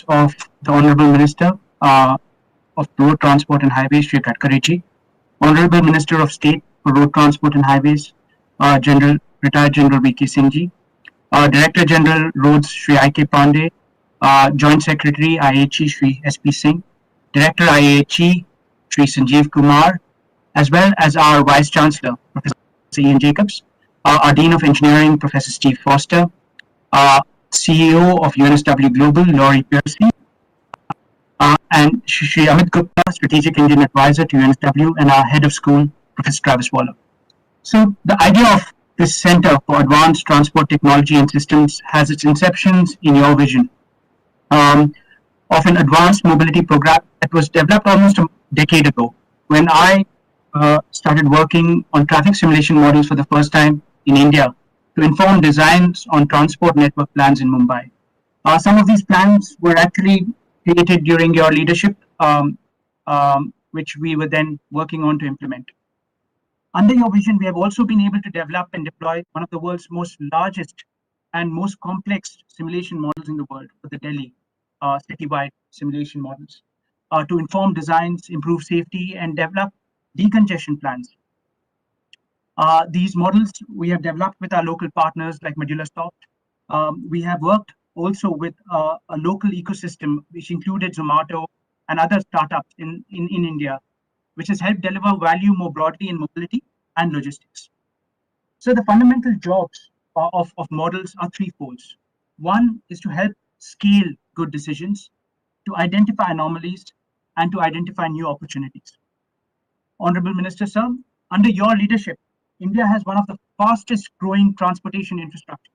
of the Honorable Minister of Road Transport and Highways, Shri Gadkari ji, Honorable Minister of State for Road Transport and Highways, General Retired General V.K. Singh ji, Director General Roads, Shri I.K. Pandey, Joint Secretary IAHE, Shri S.P. Singh, Director IAHE, Shri Sanjeev Kumar, as well as our Vice Chancellor, Professor Ian Jacobs, our Dean of Engineering, Professor Steve Foster, CEO of UNSW Global, Laurie Piercy, and Shri Amit Gupta, Strategic Indian Advisor to UNSW, and our Head of School, Professor Travis Waller. So the idea of this Center for Advanced Transport Technology and Systems has its inceptions in your vision of an advanced mobility program that was developed almost a decade ago when I started working on traffic simulation models for the first time in India to inform designs on transport network plans in Mumbai. Some of these plans were actually created during your leadership, which we were then working on to implement. Under your vision, we have also been able to develop and deploy one of the world's most largest and most complex simulation models in the world for the Delhi citywide simulation models to inform designs, improve safety, and develop decongestion plans. These models we have developed with our local partners like Medulla Soft. We have worked also with a local ecosystem, which included Zomato and other startups in India, which has helped deliver value more broadly in mobility and logistics. So the fundamental jobs of models are threefold. One is to help scale good decisions, to identify anomalies, and to identify new opportunities. Honorable Minister, sir, under your leadership, India has one of the fastest growing transportation infrastructure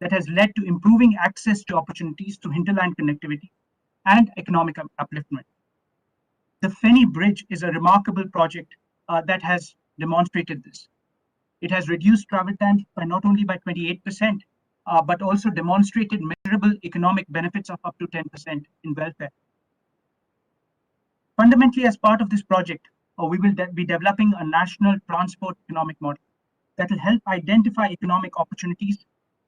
that has led to improving access to opportunities to hinterland connectivity and economic upliftment. The Feni Bridge is a remarkable project that has demonstrated this. It has reduced travel times by not only by 28%, but also demonstrated measurable economic benefits of up to 10% in welfare. Fundamentally, as part of this project, we will be developing a national transport economic model that will help identify economic opportunities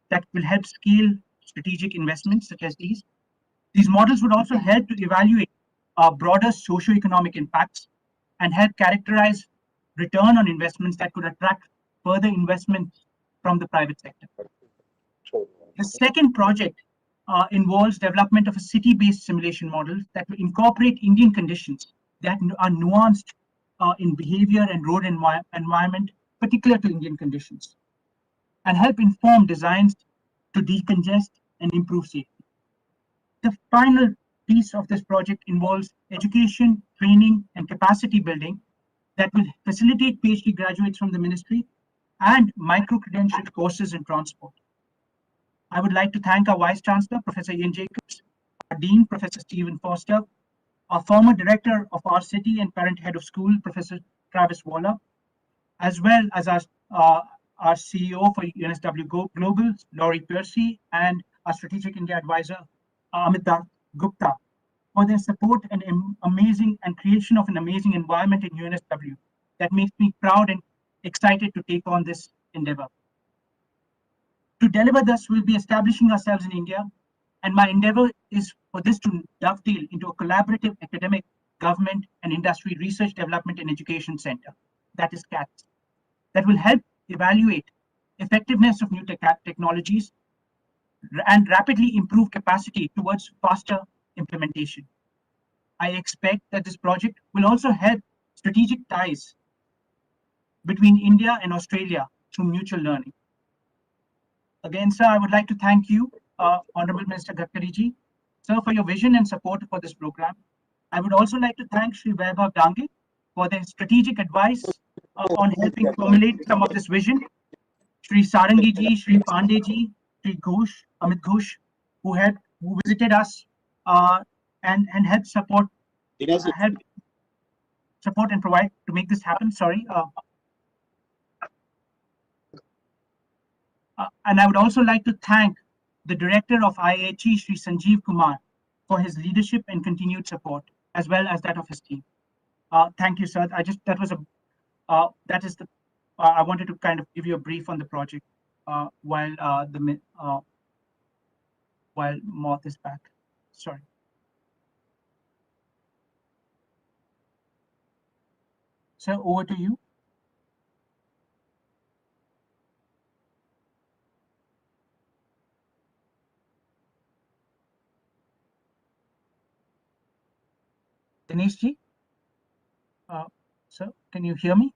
that will help scale strategic investments such as these. These models would also help to evaluate broader socio-economic impacts and help characterize return on investments that could attract further investments from the private sector. The second project involves development of a city-based simulation model that will incorporate Indian conditions that are nuanced in behavior and road environment, particular to Indian conditions, and help inform designs to decongest and improve safety. The final piece of this project involves education, training, and capacity building that will facilitate PhD graduates from the ministry and micro-credentialed courses in transport. I would like to thank our Vice Chancellor, Professor Ian Jacobs, our Dean, Professor Stephen Foster, our former Director of our city and current Head of School, Professor Travis Waller, as well as our CEO for UNSW Global, Laurie Piercy, and our Strategic India Advisor, Amit Gupta, for their support and amazing and creation of an amazing environment in UNSW that makes me proud and excited to take on this endeavor. To deliver this, we'll be establishing ourselves in India, and my endeavor is for this to dovetail into a collaborative academic, government, and industry research development and education center, that is CATS, that will help evaluate effectiveness of new technologies and rapidly improve capacity towards faster implementation. I expect that this project will also help strategic ties between India and Australia through mutual learning. Again, sir, I would like to thank you, Honorable Minister Gadkari ji, sir, for your vision and support for this program. I would also like to thank Shri Vaibhav Dange for their strategic advice on helping formulate some of this vision. Shri Sarangi ji, Shri Pandey ji, Shri Ghosh, Amit Ghosh, who visited us and helped support and provide to make this happen. Sorry. And I would also like to thank the Director of IAHE, Shri Sanjeev Kumar, for his leadership and continued support, as well as that of his team. Thank you, sir. I wanted to kind of give you a brief on the project while Moth is back. Sorry. Sir, over to you. Dinesh ji, sir, can you hear me?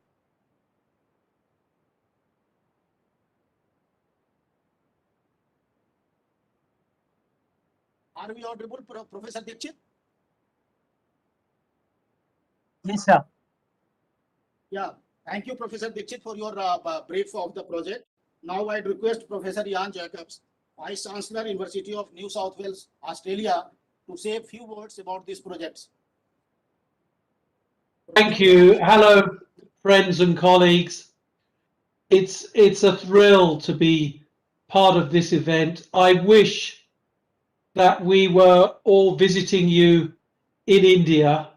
Are we audible, Professor Dixit? Yes, sir. Yeah. Thank you, Professor Dixit, for your brief of the project. Now I'd request Professor Ian Jacobs, Vice Chancellor, University of New South Wales, Australia, to say a few words about these projects. Thank you. Hello, friends and colleagues. It's a thrill to be part of this event. I wish that we were all visiting you in India.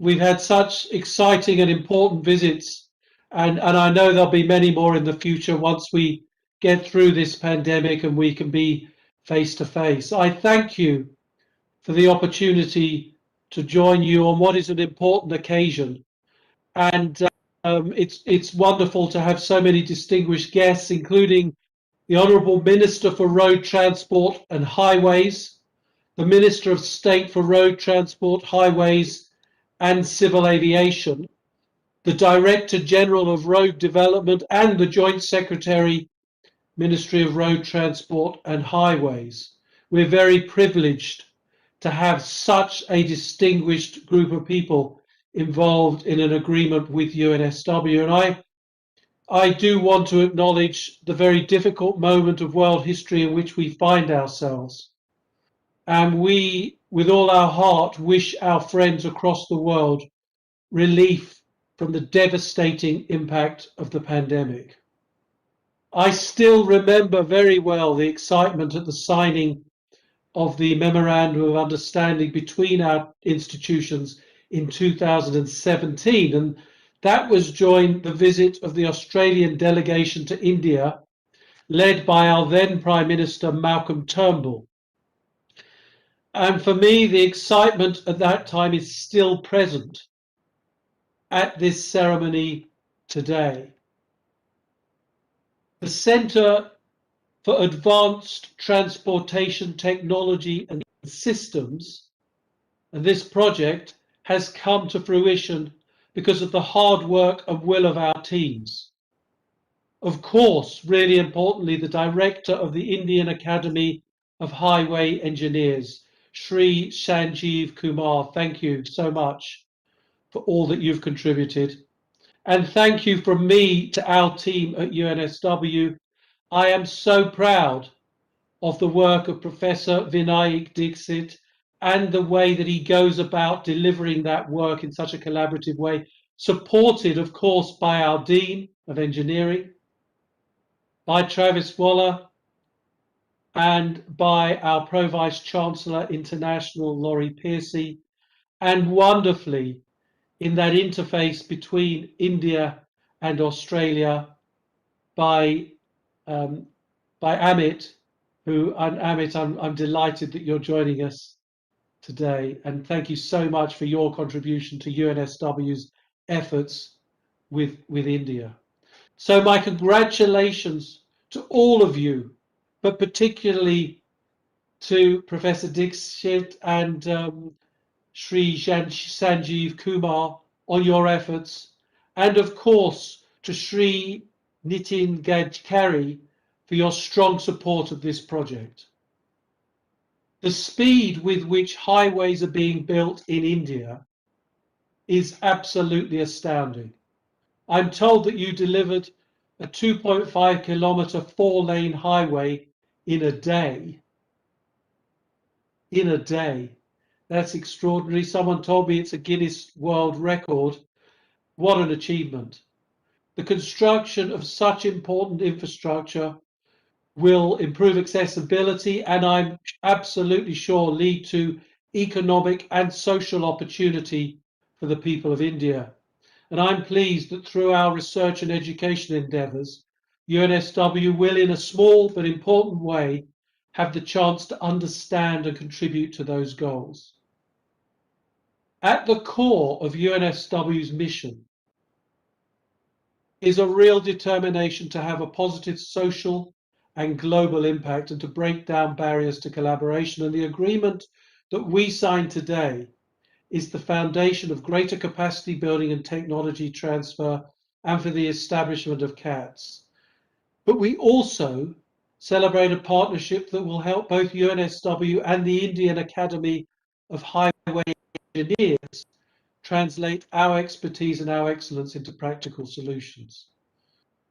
We've had such exciting and important visits, and I know there'll be many more in the future once we get through this pandemic and we can be face to face. I thank you for the opportunity to join you on what is an important occasion. And it's wonderful to have so many distinguished guests, including the Honourable Minister for Road Transport and Highways, the Minister of State for Road Transport, Highways and Civil Aviation, the Director General of Road Development and the Joint Secretary, Ministry of Road Transport and Highways. We're very privileged to have such a distinguished group of people involved in an agreement with UNSW. And I do want to acknowledge the very difficult moment of world history in which we find ourselves. And we, with all our heart, wish our friends across the world relief from the devastating impact of the pandemic. I still remember very well the excitement at the signing of the Memorandum of Understanding between our institutions in 2017. And that was during the visit of the Australian delegation to India, led by our then Prime Minister, Malcolm Turnbull. And for me, the excitement at that time is still present at this ceremony today. The Centre for Advanced Transportation Technology and Systems, and this project has come to fruition because of the hard work and will of our teams. Of course, really importantly, the director of the Indian Academy of Highway Engineers, Shri Sanjeev Kumar. Thank you so much for all that you've contributed. And thank you from me to our team at UNSW. I am so proud of the work of Professor Vinayak Dixit and the way that he goes about delivering that work in such a collaborative way, supported, of course, by our Dean of Engineering, by Travis Waller, and by our Pro-Vice Chancellor International, Laurie Piercy, and wonderfully in that interface between India and Australia by Amit, I'm delighted that you're joining us today, and thank you so much for your contribution to UNSW's efforts with India. So my congratulations to all of you, but particularly to Professor Dixit and Shri Sanjeev Kumar on your efforts, and of course to Shri Nitin Gadkari for your strong support of this project. The speed with which highways are being built in India is absolutely astounding. I'm told that you delivered a 2.5 kilometer 4-lane highway in a day. In a day. That's extraordinary. Someone told me it's a Guinness World Record. What an achievement. The construction of such important infrastructure will improve accessibility and I'm absolutely sure lead to economic and social opportunity for the people of India. And I'm pleased that through our research and education endeavours, UNSW will, in a small but important way, have the chance to understand and contribute to those goals. At the core of UNSW's mission is a real determination to have a positive social and global impact and to break down barriers to collaboration. And the agreement that we signed today is the foundation of greater capacity building and technology transfer and for the establishment of CATS. But we also celebrate a partnership that will help both UNSW and the Indian Academy of Highway Engineers translate our expertise and our excellence into practical solutions.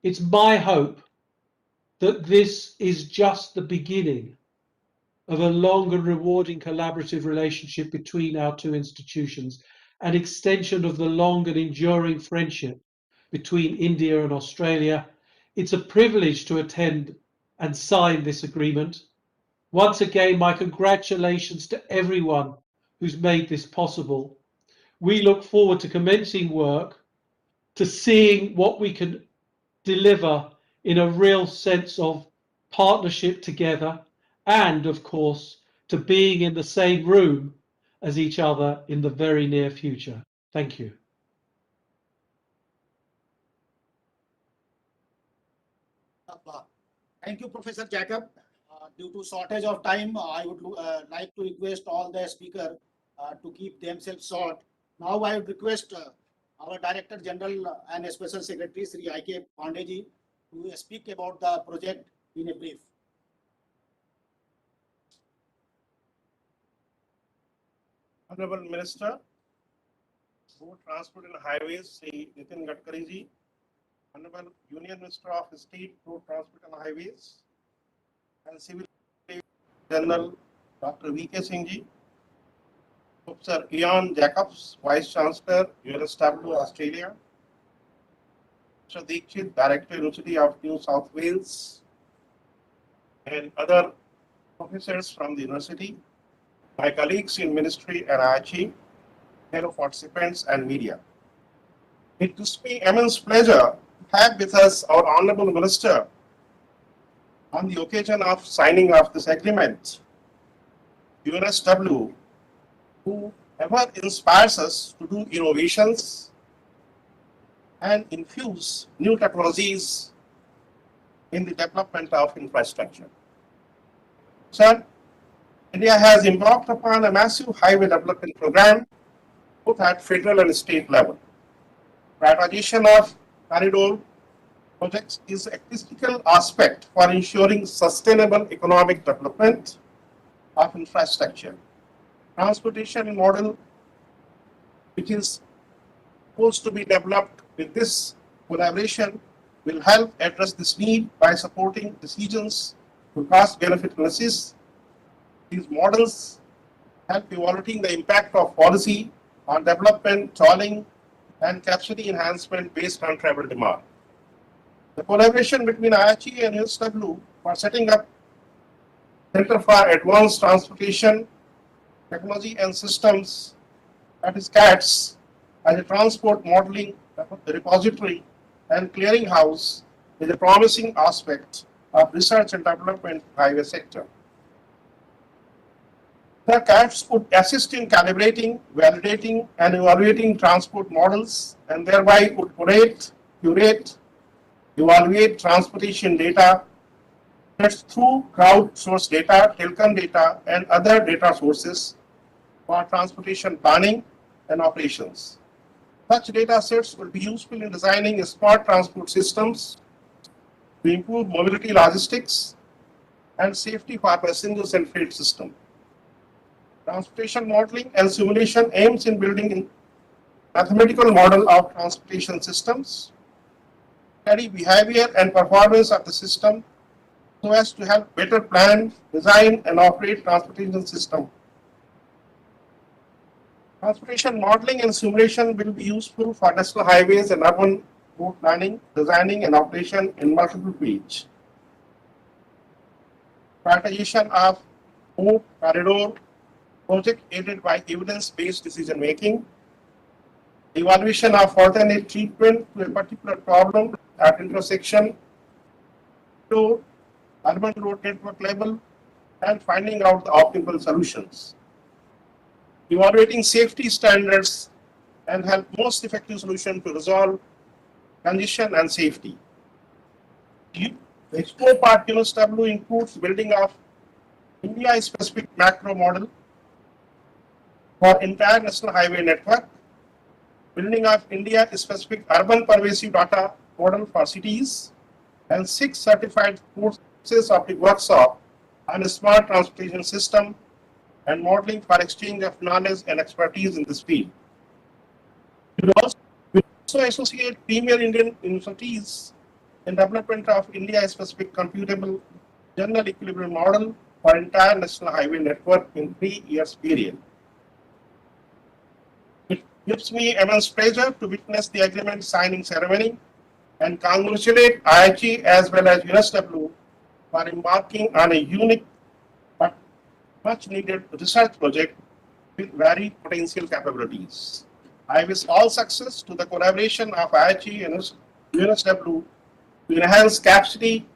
It's my hope that this is just the beginning of a long and rewarding collaborative relationship between our two institutions, an extension of the long and enduring friendship between India and Australia. It's a privilege to attend and sign this agreement. Once again, my congratulations to everyone who's made this possible. We look forward to commencing work, to seeing what we can deliver in a real sense of partnership together, and of course, to being in the same room as each other in the very near future. Thank you. Thank you, Professor Jacob. Due to shortage of time, I would like to request all the speakers to keep themselves short. Now I would request our Director General and Special Secretary, Sri I.K. Pandey, to speak about the project in a brief. Honorable Minister, Road Transport and Highways, Sri Nitin Gadkari ji, Honorable Union Minister of State, Road Transport and Highways, and Civil General Dr. V.K. Singh ji, Professor Ian Jacobs, Vice Chancellor, UNSW, Australia, Mr. Dikshit, Director, University of New South Wales, and other professors from the university, my colleagues in Ministry and IAHE, fellow participants and media. It gives me immense pleasure to have with us our Honorable Minister on the occasion of signing of this agreement. UNSW, who ever inspires us to do innovations and infuse new technologies in the development of infrastructure. Sir, India has embarked upon a massive highway development program, both at federal and state level. Prioritization of corridor projects is a critical aspect for ensuring sustainable economic development of infrastructure. Transportation model, which is supposed to be developed with this collaboration, will help address this need by supporting decisions to cost-benefit analysis. These models help evaluating the impact of policy on development, tolling, and capacity enhancement based on travel demand. The collaboration between IAHE and UNSW for setting up Center for Advanced Transportation Technology and Systems, that is CATS, as a transport modeling repository and clearinghouse is a promising aspect of research and development in the highway sector. The CATS would assist in calibrating, validating, and evaluating transport models, and thereby would curate, evaluate transportation data through crowd-sourced data, telecom data, and other data sources for transportation planning and operations. Such data sets will be useful in designing smart transport systems to improve mobility logistics and safety for passengers and freight system. Transportation modeling and simulation aims in building a mathematical model of transportation systems, study behavior and performance of the system so as to help better plan, design, and operate transportation system. Transportation modeling and simulation will be useful for national highways and urban road planning, designing, and operation in multiple phases. Prioritization of MoU corridor project aided by evidence-based decision making, evaluation of alternate treatment to a particular problem at intersection to urban road network level, and finding out the optimal solutions. Evaluating safety standards and help most effective solution to resolve congestion, and safety. The explore part UNSW includes building of India-specific macro model for entire national highway network, building of India-specific urban pervasive data model for cities, and 6 certified courses of the workshop on a smart transportation system and modeling for exchange of knowledge and expertise in this field. We also associate premier Indian universities in development of India-specific computable general equilibrium model for entire national highway network in 3 years period. It gives me immense pleasure to witness the agreement signing ceremony and congratulate IAHE as well as UNSW for embarking on a unique but much needed research project with varied potential capabilities. I wish all success to the collaboration of IAHE and UNSW to enhance capacity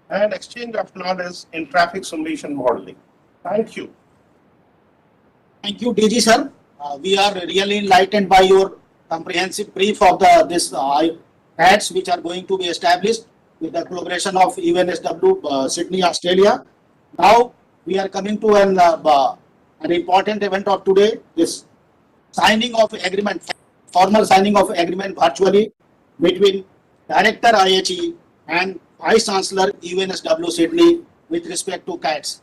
and exchange of knowledge in traffic simulation modeling. Thank you. Thank you, DG sir. We are really enlightened by your comprehensive brief of this IAHEs which are going to be established with the collaboration of UNSW Sydney, Australia. Now we are coming to an important event of today, this signing of agreement, formal signing of agreement virtually between Director IAHE and Vice Chancellor UNSW Sydney with respect to CATS.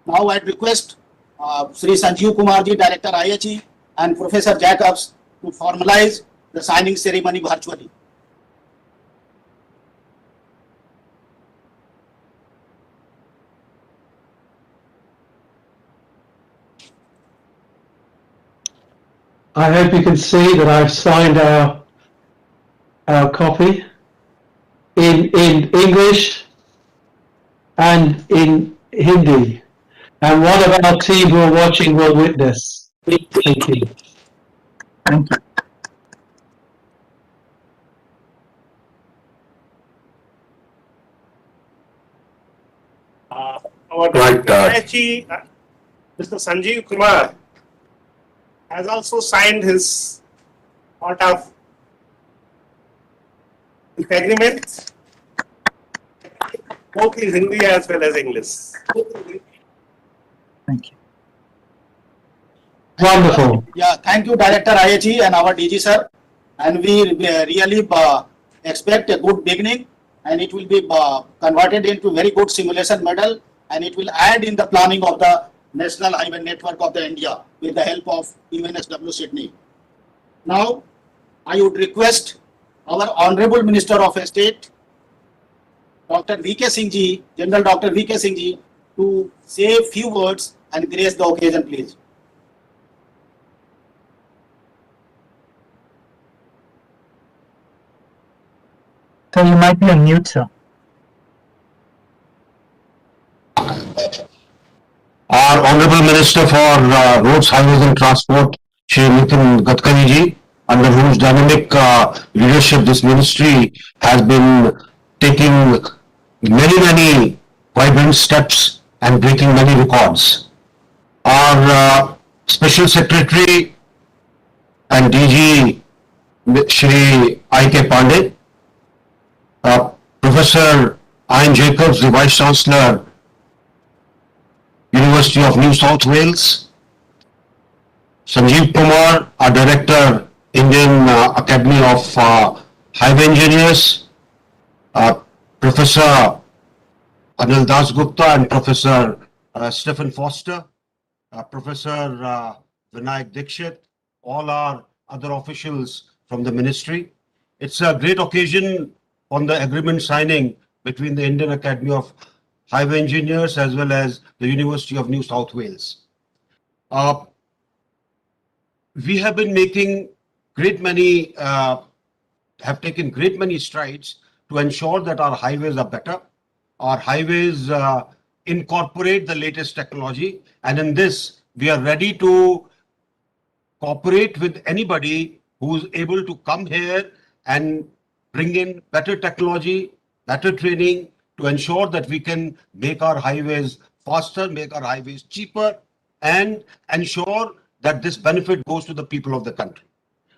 Now I'd request Sri Sanjeev Kumarji, Director IAHE, and Professor Jacobs to formalize the signing ceremony virtually. I hope you can see that I've signed our copy in English and in Hindi. And one of our team who are watching will witness. Thank you. Thank you. Our IAHE, Mr. Sanjeev Kumar, has also signed his part of the agreement, both in Hindi as well as English. Thank you. Wonderful. Yeah, thank you, Director IAHE and our DG sir. And we really expect a good beginning, and it will be converted into very good simulation model, and it will add in the planning of the National Highway Network of the India with the help of UNSW Sydney. Now, I would request our Honorable Minister of State, Dr. V.K. Singh ji, General Dr. V.K. Singh ji, to say a few words and grace the occasion, please. So you might be on mute, sir. Our Honorable Minister for Roads, Highways and Transport, Shri Nitin Gadkari ji, under whose dynamic leadership this ministry has been taking many vibrant steps and breaking many records. Our Special Secretary and DG Shri I.K. Pandey, Professor Ian Jacobs, the Vice Chancellor, University of New South Wales, Sanjeev Kumar, our Director, Indian Academy of Highway Engineers, Professor Anil Das Gupta and Professor Stephen Foster, Professor Vinayak Dikshit, all our other officials from the ministry. It's a great occasion on the agreement signing between the Indian Academy of Highway Engineers as well as the University of New South Wales. We have been making have taken great many strides to ensure that our highways are better. Our highways incorporate the latest technology, and in this, we are ready to cooperate with anybody who's able to come here and bring in better technology, better training to ensure that we can make our highways faster, make our highways cheaper, and ensure that this benefit goes to the people of the country.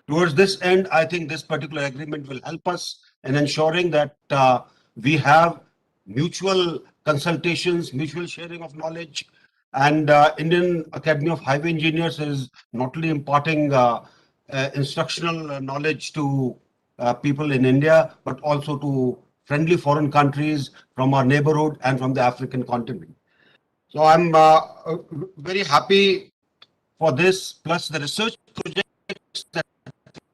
Towards this end, I think this particular agreement will help us in ensuring that we have mutual consultations, mutual sharing of knowledge, and Indian Academy of Highway Engineers is not only imparting instructional knowledge to people in India, but also to friendly foreign countries from our neighborhood and from the African continent. So I'm very happy for this, plus the research projects that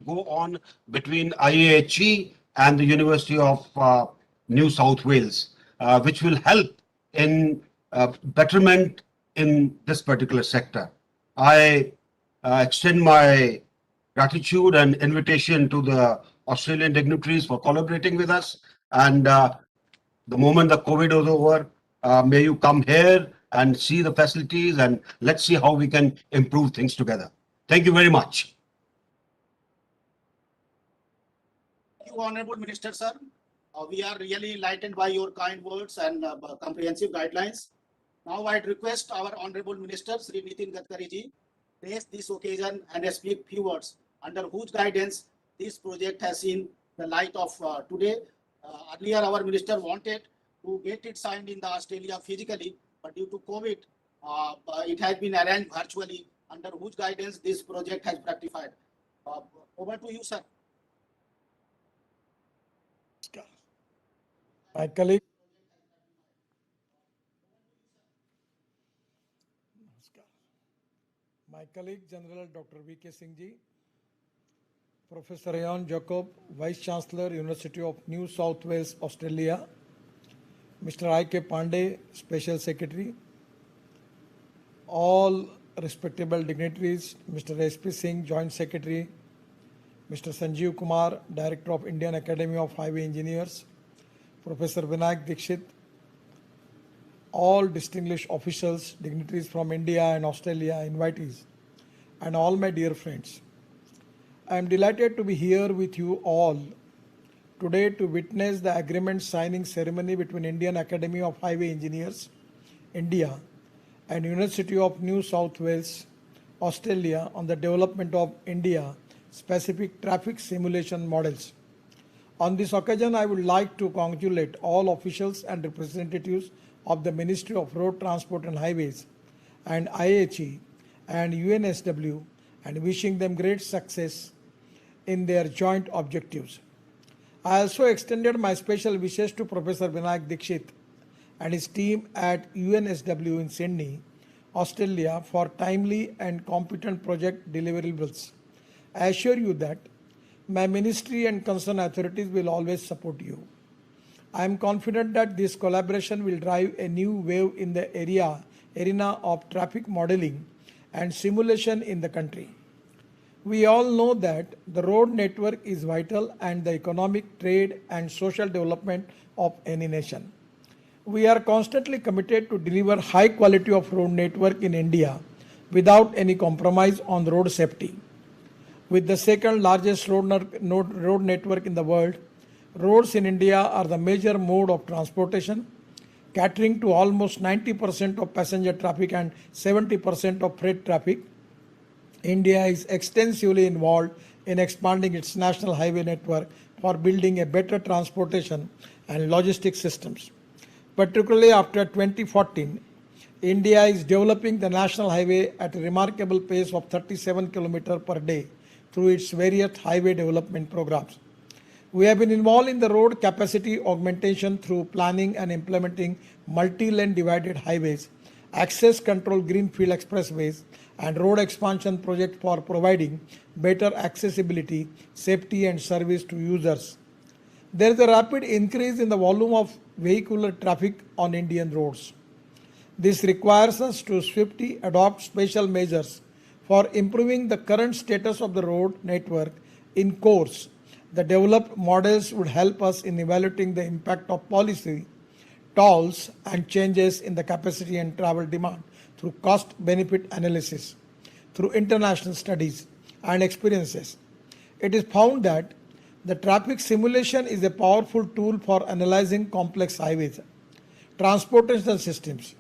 go on between IAHE and the University of New South Wales, which will help in betterment in this particular sector. I extend my gratitude and invitation to the Australian dignitaries for collaborating with us. And the moment the COVID is over, may you come here and see the facilities, and let's see how we can improve things together. Thank you very much. Thank you, Honorable Minister, sir. We are really enlightened by your kind words and comprehensive guidelines. Now I'd request our Honorable Minister, Sri Nitin Gadkari ji, raise this occasion and speak few words under whose guidance this project has seen the light of today. Earlier, our minister wanted to get it signed in the Australia physically, but due to COVID, it has been arranged virtually, under whose guidance this project has fructified. Over to you, sir. My colleague, General Dr. V.K. Singh ji, Professor Ian Jacob, Vice Chancellor, University of New South Wales, Australia, Mr. I.K. Pandey, Special Secretary, all respectable dignitaries, Mr. S.P. Singh, Joint Secretary, Mr. Sanjeev Kumar, Director of Indian Academy of Highway Engineers, Professor Vinayak Dikshit, all distinguished officials, dignitaries from India and Australia, invitees, and all my dear friends. I am delighted to be here with you all today to witness the agreement signing ceremony between Indian Academy of Highway Engineers, India, and University of New South Wales, Australia on the development of India-specific traffic simulation models. On this occasion, I would like to congratulate all officials and representatives of the Ministry of Road Transport and Highways and IAHE and UNSW, and wishing them great success in their joint objectives. I also extended my special wishes to Professor Vinayak Dikshit and his team at UNSW in Sydney, Australia, for timely and competent project deliverables. I assure you that my ministry and concerned authorities will always support you. I am confident that this collaboration will drive a new wave in the arena of traffic modeling and simulation in the country. We all know that the road network is vital and the economic, trade, and social development of any nation. We are constantly committed to deliver high quality of road network in India without any compromise on road safety. With the second largest road network in the world, roads in India are the major mode of transportation, catering to almost 90% of passenger traffic and 70% of freight traffic. India is extensively involved in expanding its national highway network for building a better transportation and logistics systems. Particularly after 2014, India is developing the national highway at a remarkable pace of 37 km per day through its various highway development programs. We have been involved in the road capacity augmentation through planning and implementing multi-lane divided highways, access control greenfield expressways, and road expansion projects for providing better accessibility, safety, and service to users. There is a rapid increase in the volume of vehicular traffic on Indian roads. This requires us to swiftly adopt special measures for improving the current status of the road network in course. The developed models would help us in evaluating the impact of policy, tolls, and changes in the capacity and travel demand through cost-benefit analysis, through international studies and experiences. It is found that the traffic simulation is a powerful tool for analyzing complex highways, transportation systems.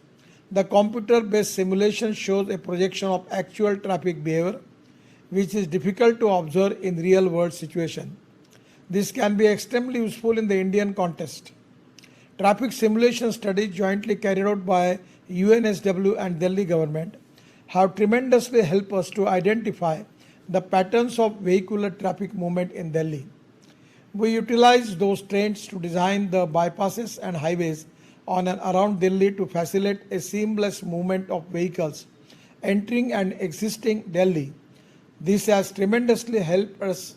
The computer-based simulation shows a projection of actual traffic behavior, which is difficult to observe in real world situation. This can be extremely useful in the Indian context. Traffic simulation studies jointly carried out by UNSW and Delhi government have tremendously helped us to identify the patterns of vehicular traffic movement in Delhi. We utilize those trends to design the bypasses and highways on and around Delhi to facilitate a seamless movement of vehicles entering and exiting Delhi. This has tremendously helped us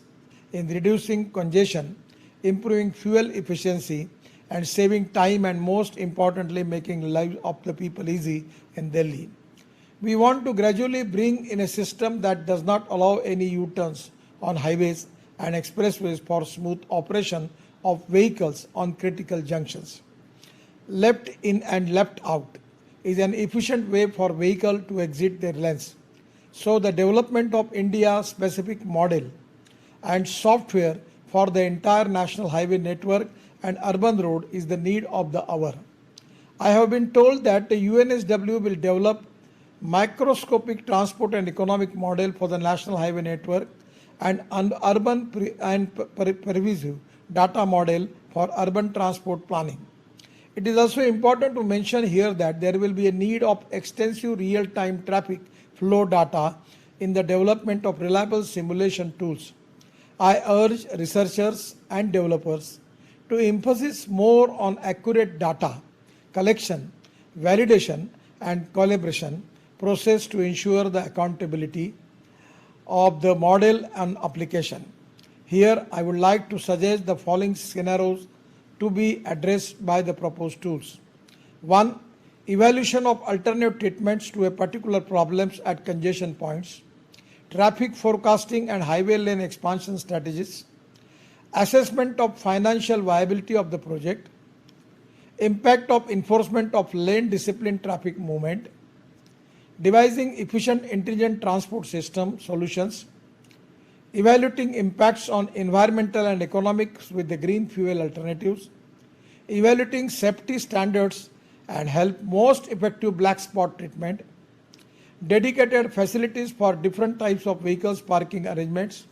in reducing congestion, improving fuel efficiency, and saving time, and most importantly making life of the people easy in Delhi. We want to gradually bring in a system that does not allow any U-turns on highways and expressways for smooth operation of vehicles on critical junctions. Left in and left out is an efficient way for vehicle to exit their lanes. So the development of India's specific model and software for the entire national highway network and urban road is the need of the hour. I have been told that the UNSW will develop microscopic transport and economic model for the national highway network and urban pervasive data model for urban transport planning. It is also important to mention here that there will be a need of extensive real-time traffic flow data in the development of reliable simulation tools. I urge researchers and developers to emphasize more on accurate data collection, validation, and collaboration process to ensure the accountability of the model and application. Here, I would like to suggest the following scenarios to be addressed by the proposed tools. 1. Evaluation of alternative treatments to a particular problems at congestion points, traffic forecasting and highway lane expansion strategies, assessment of financial viability of the project, impact of enforcement of lane discipline traffic movement, devising efficient intelligent transport system solutions, evaluating impacts on environmental and economics with the green fuel alternatives, evaluating safety standards and help most effective black spot treatment, dedicated facilities for different types of vehicles parking arrangements,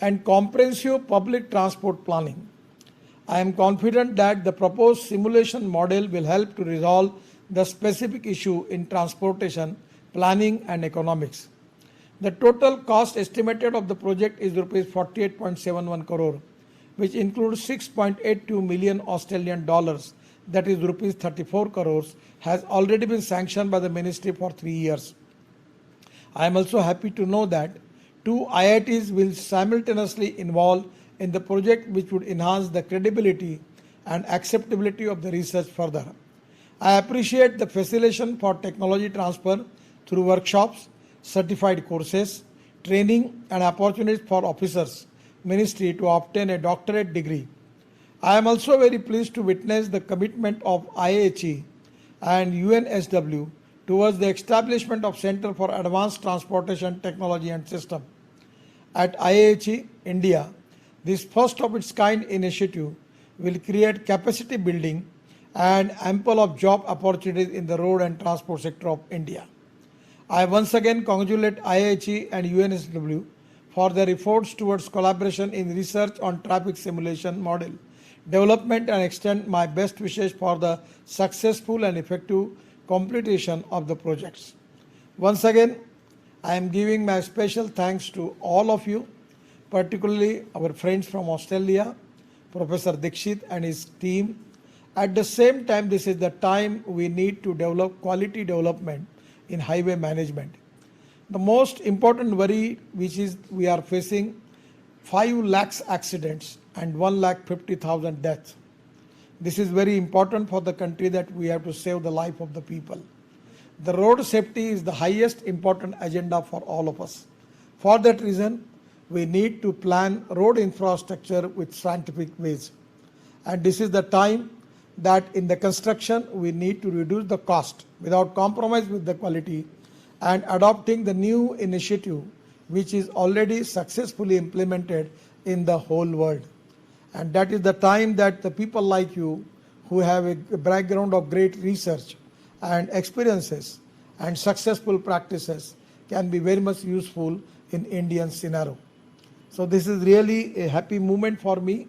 and comprehensive public transport planning. I am confident that the proposed simulation model will help to resolve the specific issue in transportation, planning and economics. The total cost estimated of the project is rupees 48.71 crore, which includes 6.82 million Australian dollars, that is rupees 34 crores, has already been sanctioned by the ministry for 3 years. I am also happy to know that 2 IITs will simultaneously involve in the project, which would enhance the credibility and acceptability of the research further. I appreciate the facilitation for technology transfer through workshops, certified courses, training and opportunities for officers, ministry to obtain a doctorate degree. I am also very pleased to witness the commitment of IAHE and UNSW towards the establishment of Center for Advanced Transportation Technology and System. At IAHE, India, this first of its kind initiative will create capacity building and ample of job opportunities in the road and transport sector of India. I once again congratulate IAHE and UNSW for their efforts towards collaboration in research on traffic simulation model development and extend my best wishes for the successful and effective completion of the projects. Once again, I am giving my special thanks to all of you, particularly our friends from Australia, Professor Dikshit and his team. At the same time, this is the time we need to develop quality development in highway management. The most important worry which is we are facing 5 lakhs accidents and 1,50,000 deaths. This is very important for the country that we have to save the life of the people. The road safety is the highest important agenda for all of us. For that reason, we need to plan road infrastructure with scientific ways. And this is the time that in the construction we need to reduce the cost without compromise with the quality and adopting the new initiative which is already successfully implemented in the whole world. And that is the time that the people like you who have a background of great research and experiences and successful practices can be very much useful in Indian scenario. So this is really a happy moment for me.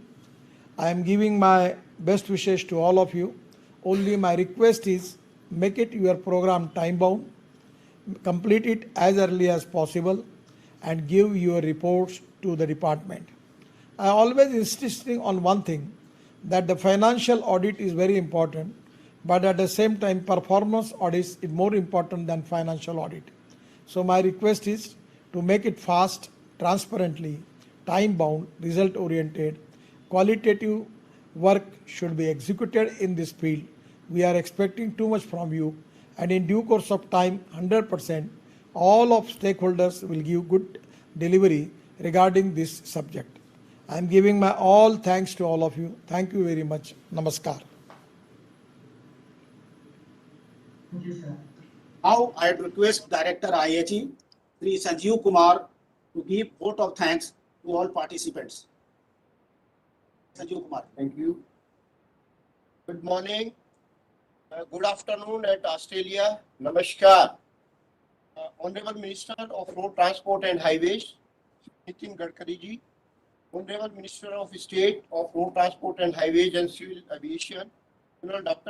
I am giving my best wishes to all of you. Only my request is make it your program time bound, complete it as early as possible, and give your reports to the department. I always insisting on one thing, that the financial audit is very important, but at the same time performance audit is more important than financial audit. So my request is to make it fast, transparently, time bound, result oriented. Qualitative work should be executed in this field. We are expecting too much from you, and in due course of time, 100%, all of stakeholders will give good delivery regarding this subject. I am giving my all thanks to all of you. Thank you very much. Namaskar. Thank you, sir. Now I request Director IAHE, Sri Sanjeev Kumar, to give vote of thanks to all participants. Sanjeev Kumar. Thank you. Good morning. Good afternoon at Australia. Namaskar. Honorable Minister of Road Transport and Highways, Nitin Gadkari ji. Honorable Minister of State of Road Transport and Highways and Civil Aviation, Dr.